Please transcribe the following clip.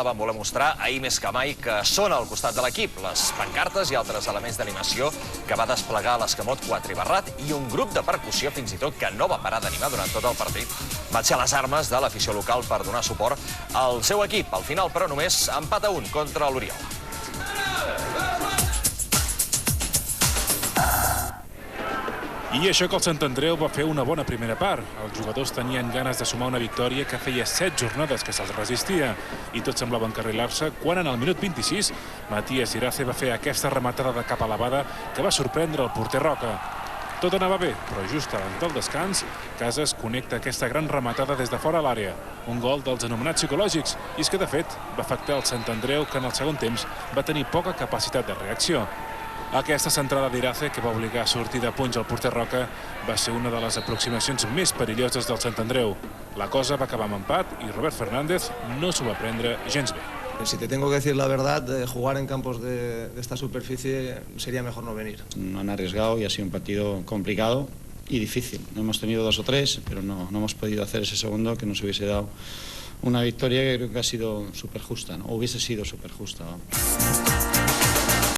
Sala van voler mostrar ahir més que mai que són al costat de l'equip. Les pancartes i altres elements d'animació que va desplegar l'Escamot Quatribarrat i un grup de percussió fins i tot que no va parar d'animar durant tot el partit van ser les armes de l'afició local per donar suport al seu equip. Al final, però, només empat a 1 contra l'Oriola. I això que el Sant Andreu va fer una bona primera part. Els jugadors tenien ganes de sumar una victòria que feia 7 jornades que se'ls resistia i tot semblava encarrilar-se quan en el minut 26 Matías Irace va fer aquesta rematada de cap elevada que va sorprendre el porter Roca. Tot anava bé, però just abans del descans, Casas connecta aquesta gran rematada des de fora a l'àrea. Un gol dels anomenats psicològics, i és que de fet va afectar el Sant Andreu que en el segon temps va tenir poca capacitat de reacció. Aquesta centrada d'Irace, que va obligar a sortir de punys al porter Roca, va ser una de les aproximacions més perilloses del Sant Andreu. La cosa va acabar amb empat i Robert Fernández no s'ho va prendre gens bé. Si te tengo que decir la verdad, jugar en campos de esta superficie sería mejor no venir. No han arriesgado y ha sido un partido complicado y difícil. Hemos tenido 2 o 3, pero no hemos podido hacer ese segundo que nos hubiese dado una victoria que creo que ha sido súper justa, ¿no? O hubiese sido súper justa, ¿no?